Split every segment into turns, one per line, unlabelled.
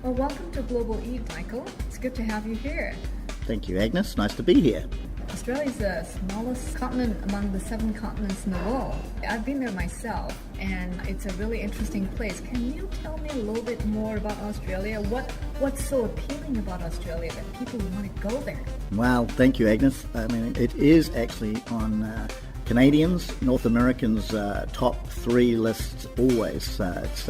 Well, welcome to Global Eat, Michael. It's good to have you here.
Thank you, Agnes. Nice to be here.
Australia is the smallest continent among the 7 continents in the world. I've been there myself, and it's a really interesting place. Can you tell me a little bit more about Australia? What's so appealing about Australia that people want to go there?
Well, thank you, Agnes. I mean, it is actually on Canadians, North Americans' top 3 lists always. It's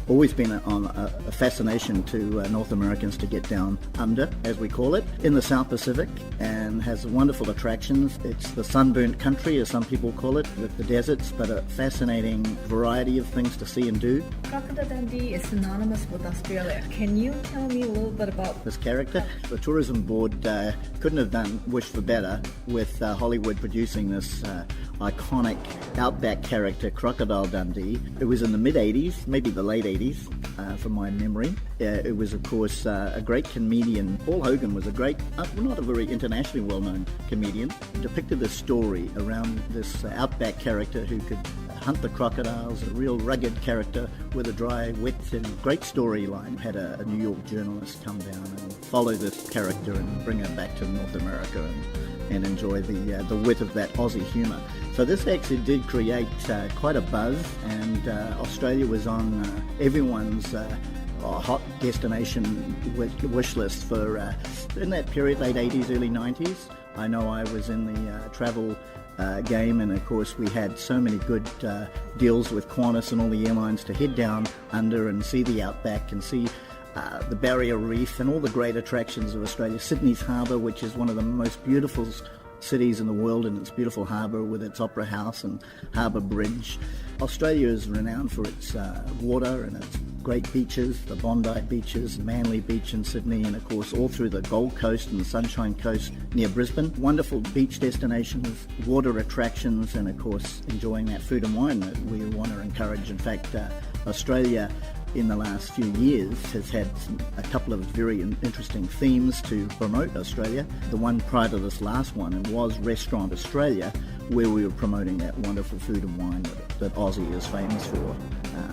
always been on a fascination to North Americans to get down under, as we call it, in the South Pacific, and has wonderful attractions. It's the sunburnt country, as some people call it, with the deserts, but a fascinating variety of things to see and do.
Crocodile Dundee is synonymous with Australia. Can you tell me a little bit about
this character? The tourism board couldn't have wished for better with Hollywood producing this iconic outback character, Crocodile Dundee. It was in the mid-80s, maybe the late 80s, from my memory. It was, of course, a great comedian. Paul Hogan was a great, not a very internationally well-known comedian. He depicted this story around this outback character who could hunt the crocodiles, a real rugged character with a dry wit and great storyline. Had a New York journalist come down and follow this character and bring her back to North America and enjoy the wit of that Aussie humour. So this actually did create quite a buzz, and Australia was on everyone's hot destination wish list for in that period, late 80s, early 90s. I know I was in the travel game, and of course we had so many good deals with Qantas and all the airlines to head down under and see the outback and see the Barrier Reef and all the great attractions of Australia. Sydney's harbour, which is one of the most beautiful cities in the world, and its beautiful harbour with its Opera House and Harbour Bridge. Australia is renowned for its water and its great beaches, the Bondi beaches, Manly Beach in Sydney, and of course all through the Gold Coast and the Sunshine Coast near Brisbane. Wonderful beach destinations, water attractions, and of course enjoying that food and wine that we want to encourage. In fact, Australia in the last few years has had a couple of very interesting themes to promote Australia. The one prior to this last one was Restaurant Australia, where we were promoting that wonderful food and wine that Aussie is famous for.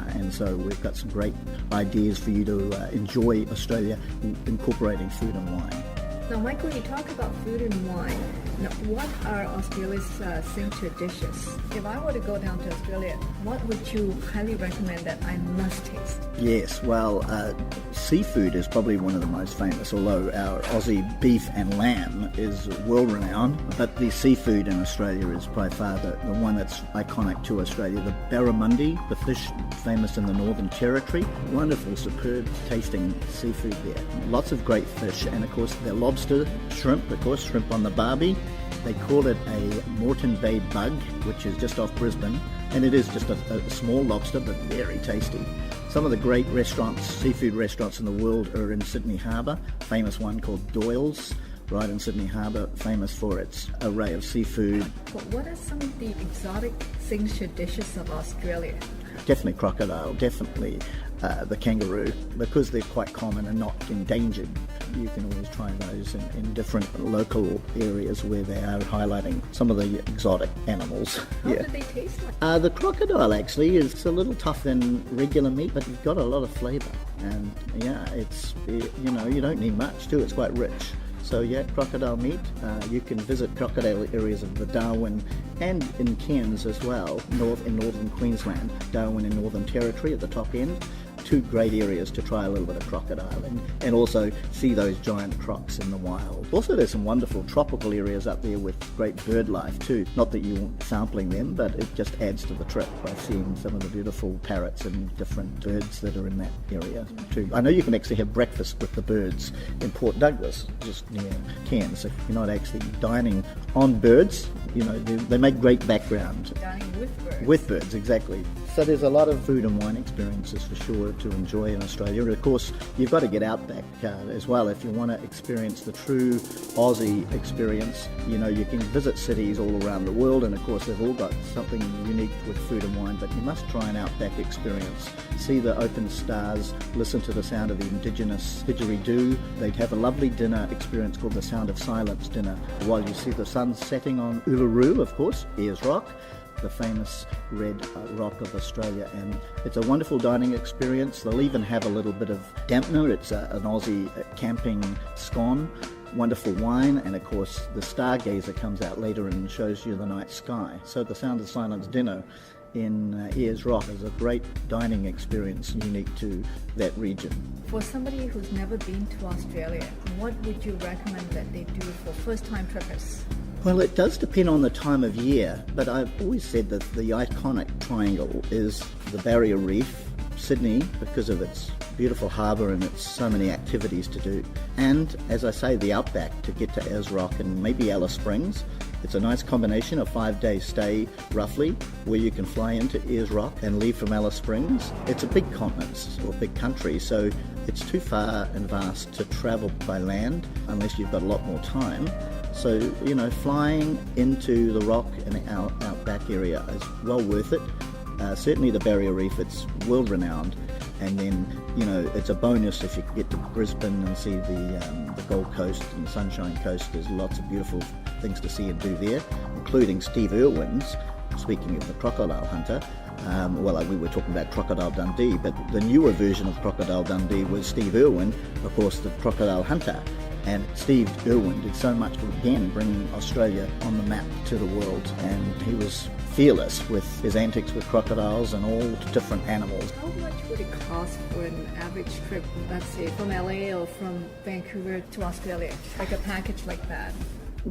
And so we've got some great ideas for you to enjoy Australia, incorporating food and wine.
Now, Michael, you talk about food and wine. Now, what are Australia's signature dishes? If I were to go down to Australia, what would you highly recommend that I must taste?
Yes, well, seafood is probably one of the most famous, although our Aussie beef and lamb is world-renowned. But the seafood in Australia is by far the one that's iconic to Australia. The barramundi, the fish famous in the Northern Territory. Wonderful, superb tasting seafood there. Lots of great fish, and of course the lobster, shrimp, of course, shrimp on the barbie. They call it a Moreton Bay bug, which is just off Brisbane, and it is just a small lobster, but very tasty. Some of the great restaurants, seafood restaurants in the world are in Sydney Harbour. Famous one called Doyle's, right in Sydney Harbour, famous for its array of seafood.
But what are some of the exotic signature dishes of Australia?
Definitely crocodile, definitely the kangaroo, because they're quite common and not endangered. You can always try those in different local areas where they are highlighting some of the exotic animals.
How do they taste like?
The crocodile actually is a little tough than regular meat, but it's got a lot of flavour. And yeah, you don't need much too, it's quite rich. So yeah, crocodile meat. You can visit crocodile areas of the Darwin and in Cairns as well, in northern Queensland, Darwin and Northern Territory at the top end. 2 great areas to try a little bit of crocodile and also see those giant crocs in the wild. Also, there's some wonderful tropical areas up there with great bird life too. Not that you want sampling them, but it just adds to the trip by seeing some of the beautiful parrots and different birds that are in that area too. I know you can actually have breakfast with the birds in Port Douglas, just near Cairns. So you're not actually dining on birds, they make great background.
Dining with birds.
With birds, exactly. So there's a lot of food and wine experiences for sure to enjoy in Australia. And of course, you've got to get out back as well if you want to experience the true Aussie experience. You can visit cities all around the world, and of course they've all got something unique with food and wine, but you must try an outback experience. See the open stars, listen to the sound of the indigenous didgeridoo. They'd have a lovely dinner experience called the Sound of Silence dinner while you see the sun setting on Uluru, of course, Ayers Rock. the famous red rock of Australia, and it's a wonderful dining experience. They'll even have a little bit of dampener. It's an Aussie camping scone, wonderful wine, and of course the stargazer comes out later and shows you the night sky. So the Sound of Silence dinner in Ayers Rock is a great dining experience unique to that region.
For somebody who's never been to Australia, what would you recommend that they do for first-time trippers?
Well, it does depend on the time of year, but I've always said that the iconic triangle is the Barrier Reef, Sydney, because of its beautiful harbour and its so many activities to do, and, as I say, the outback to get to Ayers Rock and maybe Alice Springs. It's a nice combination of 5-day stay, roughly, where you can fly into Ayers Rock and leave from Alice Springs. It's a big continent, or big country, so it's too far and vast to travel by land unless you've got a lot more time. So, flying into the Rock and outback area is well worth it. Certainly the Barrier Reef, it's world-renowned. And then, it's a bonus if you can get to Brisbane and see the Gold Coast and the Sunshine Coast. There's lots of beautiful things to see and do there, including Steve Irwin's, speaking of the crocodile hunter. We were talking about Crocodile Dundee, but the newer version of Crocodile Dundee was Steve Irwin, of course, the crocodile hunter. And Steve Irwin did so much to, again, bring Australia on the map to the world, and he was fearless with his antics with crocodiles and all different animals.
How much would it cost for an average trip, let's say, from LA or from Vancouver to Australia, like a package like that?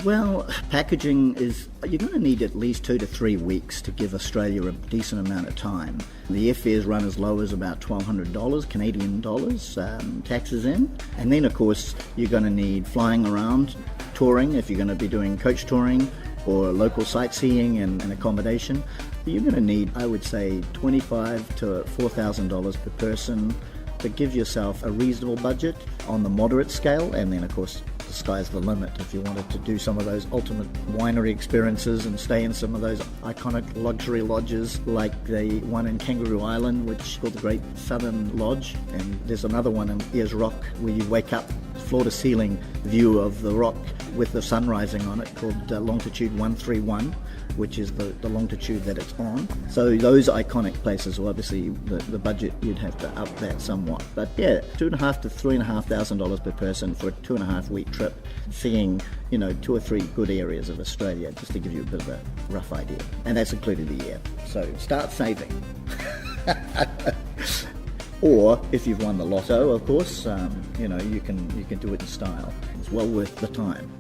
Well, packaging is, you're going to need at least 2 to 3 weeks to give Australia a decent amount of time. The airfares run as low as about $1,200 Canadian dollars, taxes in. And then, of course, you're going to need flying around, touring, if you're going to be doing coach touring or local sightseeing and accommodation. You're going to need, I would say, $2,500 to $4,000 per person to give yourself a reasonable budget on the moderate scale, and then, of course, the sky's the limit if you wanted to do some of those ultimate winery experiences and stay in some of those iconic luxury lodges like the one in Kangaroo Island, which is called the Great Southern Lodge, and there's another one in Ayers Rock where you wake up floor-to-ceiling view of the rock with the sun rising on it, called Longitude 131, which is the longitude that it's on. So those iconic places, well, obviously the budget, you'd have to up that somewhat. But yeah, $2,500 to $3,500 per person for a 2.5-week trip, seeing 2 or 3 good areas of Australia, just to give you a bit of a rough idea. And that's including the year. So start saving. Or if you've won the lotto, of course, you can do it in style. It's well worth the time.